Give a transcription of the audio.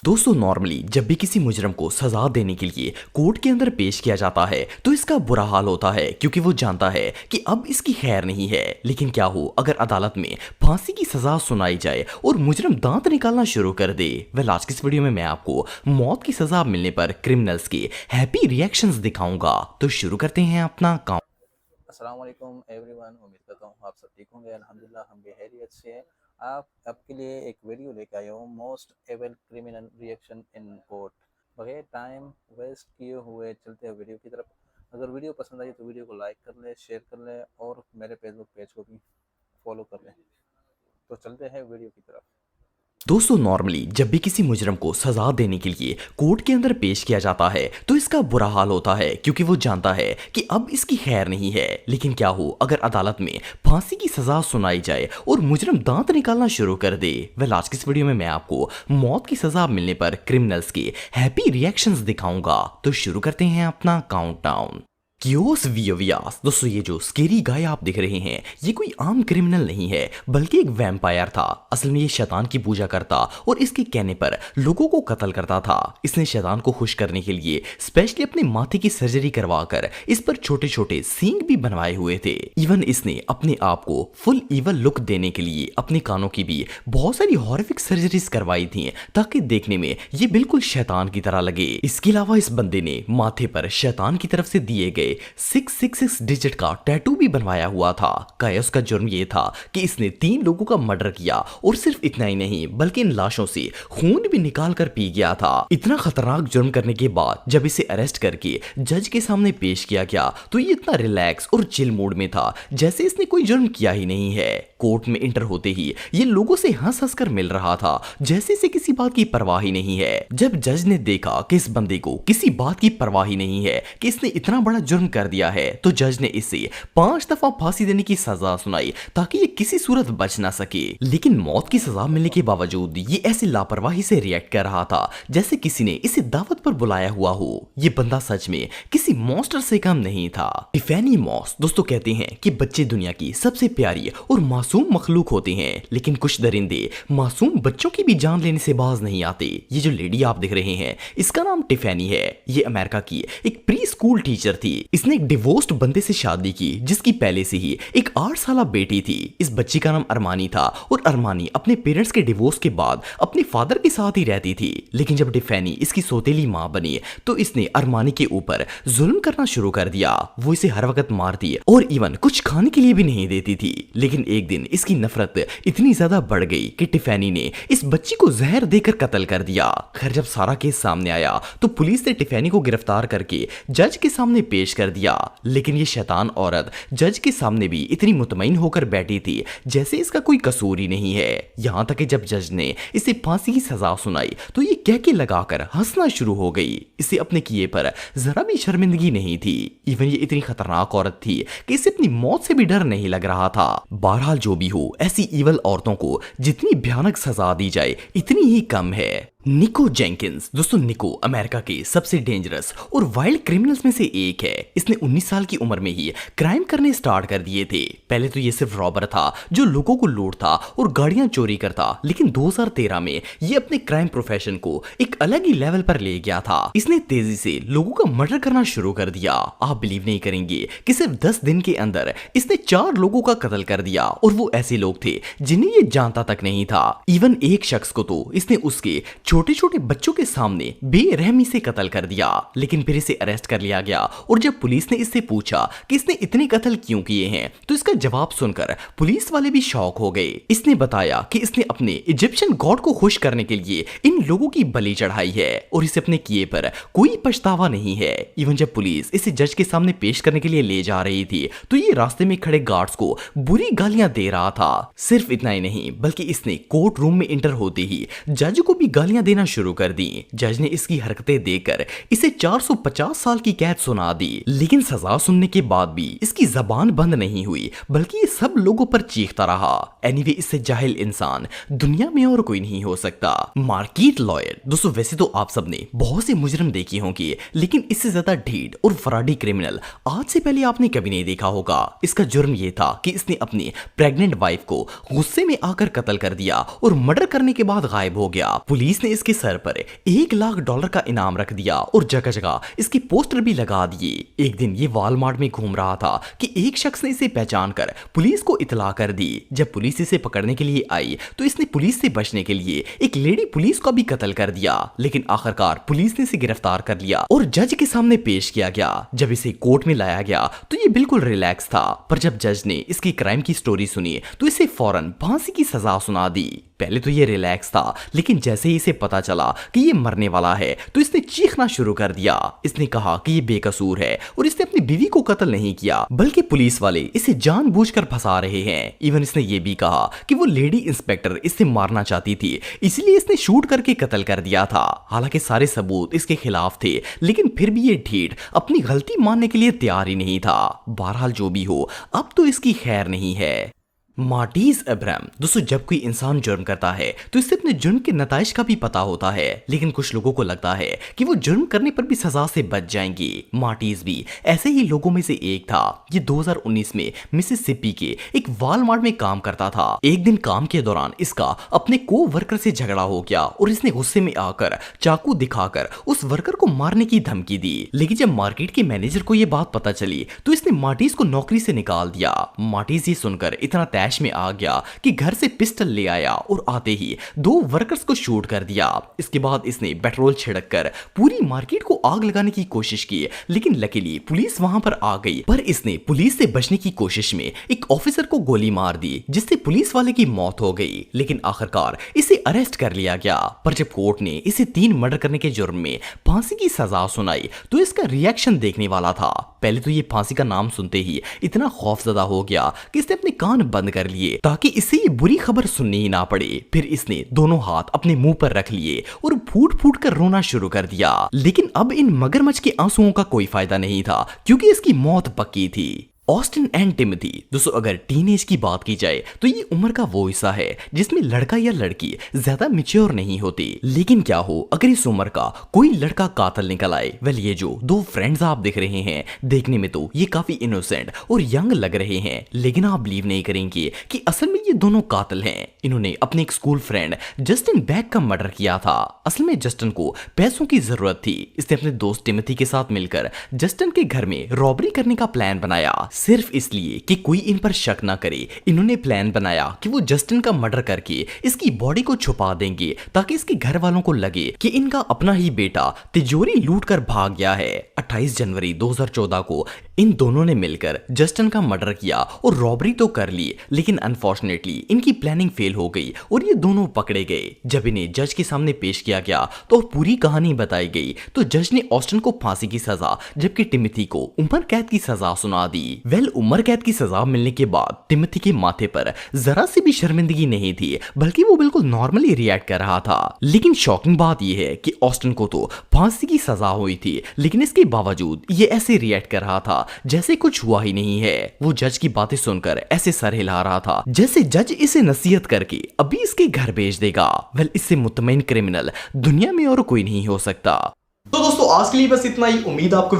दोस्तों नॉर्मली जब भी किसी मुजरम को सजा देने के लिए कोर्ट के अंदर पेश किया जाता है तो इसका बुरा हाल होता है क्योंकि वो जानता है कि अब इसकी खैर नहीं है। लेकिन क्या हो अगर अदालत में फांसी की सजा सुनाई जाए और मुजरम दांत निकालना शुरू कर दे। वेल आज की इस वीडियो में मैं आपको मौत की सजा मिलने पर क्रिमिनल्स के हैप्पी रिएक्शंस दिखाऊंगा। तो शुरू करते हैं अपना काम। अस्सलाम वालेकुम एवरीवन, उम्मीद करता हूँ आप सब ठीक होंगे। अल्हम्दुलिल्लाह हम भी खैरियत से हैं। आप आपके लिए एक वीडियो लेकर आया हूँ, most able criminal reaction in court. बगैर टाइम वेस्ट किए हुए चलते हैं वीडियो की तरफ। अगर वीडियो पसंद आई तो वीडियो को लाइक कर लें, शेयर कर लें और मेरे फेसबुक पेज को भी फॉलो कर लें। तो चलते हैं वीडियो की तरफ। दोस्तों नॉर्मली जब भी किसी मुजरम को सजा देने के लिए कोर्ट के अंदर पेश किया जाता है तो इसका बुरा हाल होता है क्योंकि वो जानता है कि अब इसकी खैर नहीं है। लेकिन क्या हो अगर अदालत में फांसी की सजा सुनाई जाए और मुजरम दांत निकालना शुरू कर दे। वेल आज की इस वीडियो में मैं आपको मौत की सजा मिलने पर क्रिमिनल्स के हैप्पी रिएक्शंस दिखाऊंगा। तो शुरू करते हैं अपना काउंटडाउन। कियोस वियोवियास। दोस्तों ये जो स्केरी गाय आप देख रहे हैं ये कोई आम क्रिमिनल नहीं है बल्कि एक वैम्पायर था। असल में ये शैतान की पूजा करता और इसके कहने पर लोगों को कत्ल करता था। इसने शैतान को खुश करने के लिए स्पेशली अपने माथे की सर्जरी करवाकर इस पर छोटे छोटे सींग भी बनवाए हुए थे। इवन इसने अपने आप को फुल इवल लुक देने के लिए अपने कानों की भी बहुत सारी हॉरिफिक सर्जरीज करवाई थी ताकि देखने में ये बिल्कुल शैतान की तरह लगे। इसके अलावा इस बंदे ने माथे पर शैतान की तरफ से दिए गए 666 डिजिट का टैटू भी बनवाया हुआ था। कायस का जुर्म ये था कि इसने 3 लोगों का मर्डर किया और सिर्फ इतना ही नहीं बल्कि इन लाशों से खून भी निकाल कर पी गया था। इतना खतरनाक जुर्म करने के बाद जब इसे अरेस्ट करके जज के सामने पेश किया गया तो ये इतना रिलैक्स और चिल मूड में था जैसे इसने कोई जुर्म किया ही नहीं है। कोर्ट में इंटर होते ही ये लोगों से हंस हंस कर मिल रहा था जैसे इसे किसी बात की परवाह ही नहीं है। जब जज ने देखा कि इस बंदे को किसी बात की परवाह ही नहीं है कि इसने इतना बड़ा जुर्म कर दिया है तो जज ने इसे 5 दफा फांसी देने की सजा सुनाई ताकि ये किसी सूरत बच ना सके। लेकिन मौत की सजा मिलने के बावजूद ये ऐसी लापरवाही से रिएक्ट कर रहा था जैसे किसी ने इसे दावत पर बुलाया हुआ हो। ये बंदा सच में किसी मॉन्स्टर से कम नहीं था। टिफैनी मॉस दोस्तों कहते हैं कि बच्चे दुनिया की सबसे प्यारी और मासूम मखलूक होते हैं लेकिन कुछ दरिंदे मासूम बच्चों की भी जान लेने से बाज नहीं आते। ये जो लेडी आप देख रहे हैं इसका नाम टिफैनी है। ये अमेरिका की एक प्री स्कूल टीचर थी। इसने एक डिवोर्स्ड बंदे से शादी की जिसकी पहले से ही एक 8 साल बेटी थी। इस बच्ची का नाम अरमानी था और अरमानी अपने पेरेंट्स के डिवोर्स के बाद अपने फादर के साथ ही रहती थी। लेकिन जब टिफैनी इसकी सौतेली मां बनी तो इसने अरमानी के ऊपर जुल्म करना शुरू कर दिया। वो इसे हर वक्त मारती और इवन कुछ खाने के लिए भी नहीं देती थी। लेकिन एक दिन इसकी नफरत इतनी ज्यादा बढ़ गई कि टिफैनी ने इस बच्ची को जहर देकर कत्ल कर दिया। खैर जब सारा केस सामने आया तो पुलिस ने टिफैनी को गिरफ्तार करके जज के सामने पेश कर दिया। लेकिन ये शैतान औरत जज के सामने भी इतनी मुतमईन होकर बैठी थी जैसे इसका कोई कसूर ही नहीं है। यहां तक कि जब जज ने इसे फांसी की सजा सुनाई तो ये कह के लगाकर हंसना शुरू हो गई। इसे अपने किए पर जरा भी शर्मिंदगी नहीं थी। इवन ये इतनी खतरनाक औरत थी कि इसे अपनी मौत से भी डर नहीं लग रहा था। बहरहाल जो भी हो ऐसी इवल औरतों को जितनी भयानक सजा दी जाए इतनी ही कम है। निको जेंकिंस। दोस्तों निको अमेरिका के सबसे डेंजरस और वाइल्ड क्रिमिनल्स में से एक है। इसने 19 साल की उम्र में ही क्राइम करने स्टार्ट कर दिए थे। पहले तो ये सिर्फ रॉबर था जो लोगों को लूटता और गाड़ियां चोरी करता। लेकिन 2013 में ये अपने क्राइम प्रोफेशन को एक अलग ही लेवल पर ले गया था। इसने तेजी से लोगों का मर्डर करना शुरू कर दिया। आप बिलीव नहीं करेंगे कि सिर्फ 10 दिन के अंदर इसने 4 लोगों का कत्ल कर दिया और वो ऐसे लोग थे जिन्हें ये जानता तक नहीं था। इवन एक शख्स को तो इसने उसके छोटे छोटे बच्चों के सामने बेरहमी से कत्ल कर दिया। लेकिन फिर इसे अरेस्ट कर लिया गया और जब पुलिस ने इससे पूछा कि इसने इतने कत्ल क्यों किए हैं तो इसका जवाब सुनकर पुलिस वाले भी शॉक हो गए। इसने बताया कि इसने अपने इजिप्शियन गॉड को खुश करने के लिए इन लोगों की बलि चढ़ाई है और इसे अपने किए पर कोई पछतावा नहीं है। इवन जब पुलिस इसे जज के सामने पेश करने के लिए ले जा रही थी तो ये रास्ते में खड़े गार्ड्स को बुरी गालियां दे रहा था। सिर्फ इतना ही नहीं बल्कि इसने कोर्ट रूम में इंटर होते ही जज को भी गालियां देना शुरू कर दी। जज ने इसकी हरकतें देखकर इसे 450 साल की कैद सुना दी। लेकिन सजा सुनने के बाद भी इसकी जबान बंद नहीं हुई बल्कि ये सब लोगों पर चीखता रहा। एनीवे इससे जाहिल इंसान दुनिया में और कोई नहीं हो सकता। Market lawyer. दोस्तों वैसे तो आप सबने बहुत से मुजरिम देखे होंगे लेकिन इससे ज्यादा ढीठ और फराडी क्रिमिनल आज से पहले आपने कभी नहीं देखा होगा। इसका जुर्म ये था कि इसने अपनी प्रेग्नेंट वाइफ को गुस्से में आकर कत्ल कर दिया और मर्डर करने के बाद गायब हो गया। पुलिस ने इसके सर पर $1 लाख का इनाम रख दिया और जगह जगह इसके पोस्टर भी लगा दिए। एक दिन ये वॉलमार्ट में घूम रहा था कि एक शख्स ने इसे पहचान कर पुलिस को इतला कर दी। जब पुलिस इसे पकड़ने के लिए आई तो इसने पुलिस से बचने के लिए एक लेडी पुलिस को भी कत्ल कर दिया, लेकिन आखिरकार पुलिस ने इसे गिरफ्तार कर लिया और जज के सामने पेश किया गया। जब इसे कोर्ट में लाया गया तो ये बिल्कुल रिलैक्स था, पर जब जज ने इसकी क्राइम की स्टोरी सुनी तो इसे फौरन फांसी की सजा सुना दी। पहले तो ये रिलैक्स था, लेकिन जैसे ही इसे पता चला कि ये मरने वाला है तो इसने चीखना शुरू कर दिया। इसने कहा कि ये बेकसूर है और इसने अपनी बीवी को कत्ल नहीं किया, बल्कि पुलिस वाले इसे जानबूझकर फंसा रहे हैं। इवन इसने ये भी कहा कि वो लेडी इंस्पेक्टर इसे मारना चाहती थी, इसलिए इसने शूट करके कत्ल कर दिया था। हालांकि सारे सबूत इसके खिलाफ थे, लेकिन फिर भी ये ढीठ अपनी गलती मानने के लिए तैयार ही नहीं था। बहरहाल जो भी हो, अब तो इसकी खैर नहीं है। मार्टीज अब्राहम। दोस्तों, जब कोई इंसान जुर्म करता है तो इससे अपने जुर्म के नताइज का भी पता होता है, लेकिन कुछ लोगों को लगता है कि वो जुर्म करने पर भी सजा से बच जाएंगे। मार्टीज भी ऐसे ही लोगों में से एक था। ये 2019 में मिसिसिपी के एक वॉलमार्ट में काम करता था। एक दिन काम के दौरान इसका अपने को वर्कर से झगड़ा हो गया और इसने गुस्से में आकर चाकू दिखाकर उस वर्कर को मारने की धमकी दी। लेकिन जब मार्केट के मैनेजर को यह बात पता चली तो इसने मार्टीज को नौकरी से निकाल दिया। मार्टीज ये सुनकर इतना तैश में आ गया कि घर से पिस्टल ले आया और आते ही 2 वर्कर्स को शूट कर दिया। इसके बाद इसने पेट्रोल छिड़क कर पूरी मार्केट को आग लगाने की कोशिश की, लेकिन लकीली पुलिस वहां पर आ गई। पर इसने पुलिस से बचने की कोशिश में एक ऑफिसर को गोली मार दी, जिससे पुलिस वाले की मौत हो गई। लेकिन आखिरकार इसे अरेस्ट कर लिया गया। पर जब कोर्ट ने इसे 3 मर्डर करने के जुर्म में फांसी की सजा सुनाई तो इसका रिएक्शन देखने वाला था। पहले तो ये फांसी का नाम सुनते ही इतना खौफजदा हो गया कि इसने अपने कान बंद कर लिए ताकि इसे ये बुरी खबर सुननी ही ना पड़े। फिर इसने दोनों हाथ अपने मुंह पर रख लिए और फूट फूट कर रोना शुरू कर दिया। लेकिन अब इन मगरमच्छ के आंसुओं का कोई फायदा नहीं था, क्योंकि इसकी मौत पक्की थी। Austin and Timothy. दोस्तों, अगर टीनेज की बात की जाए तो ये उम्र का वो हिस्सा है जिसमें लड़का या लड़की ज्यादा मैच्योर नहीं होती। लेकिन क्या हो अगर इस उम्र का कोई लड़का कातिल निकल आए। वेल, ये जो 2 फ्रेंड्स आप देख रहे हैं, देखने में तो ये काफी इनोसेंट और यंग लग रहे हैं, लेकिन आप बिलीव नहीं करेंगे कि असल में ये दोनों कातिल हैं। इन्होंने अपने एक स्कूल फ्रेंड जस्टिन बैग का मर्डर किया था। असल में जस्टिन को पैसों की जरूरत थी। इसने अपने दोस्त टिमोथी के साथ मिलकर जस्टिन के घर में रॉबरी करने का प्लान बनाया, सिर्फ इसलिए कि कोई इन पर शक ना करे। इन्होंने प्लान बनाया कि वो जस्टिन का मर्डर करके इसकी बॉडी को छुपा देंगे ताकि इसके घर वालों को लगे कि इनका अपना ही बेटा तिजोरी लूट कर भाग गया है। 28 जनवरी 2014 को इन दोनों ने मिलकर जस्टिन का मर्डर किया और रॉबरी तो कर ली, लेकिन अनफॉर्चुनेटली इनकी प्लानिंग फेल हो गई और ये दोनों पकड़े गए। जब इन्हें जज के सामने पेश किया गया तो पूरी कहानी बताई गई तो जज ने ऑस्टिन को फांसी की सजा जबकि टिमोथी को उम्र कैद की सजा सुना दी। वेल, उम्र कैद की सजा मिलने के बाद टिमोथी के माथे पर जरा सी भी शर्मिंदगी नहीं थी, बल्कि वो बिल्कुल नॉर्मली रिएक्ट कर रहा था। लेकिन शॉकिंग बात यह है कि ऑस्टिन को तो फांसी की सजा हुई थी, लेकिन इसके बावजूद ये ऐसे रिएक्ट कर रहा था जैसे कुछ हुआ ही नहीं है। वो जज की बातें सुनकर ऐसे सर हिला रहा था जैसे जज इसे नसीहत करके अभी इसके घर भेज देगा। वेल, इससे मुतमईन क्रिमिनल दुनिया में और कोई नहीं हो सकता। तो दोस्तों, आज के लिए बस इतना ही। उम्मीद आपको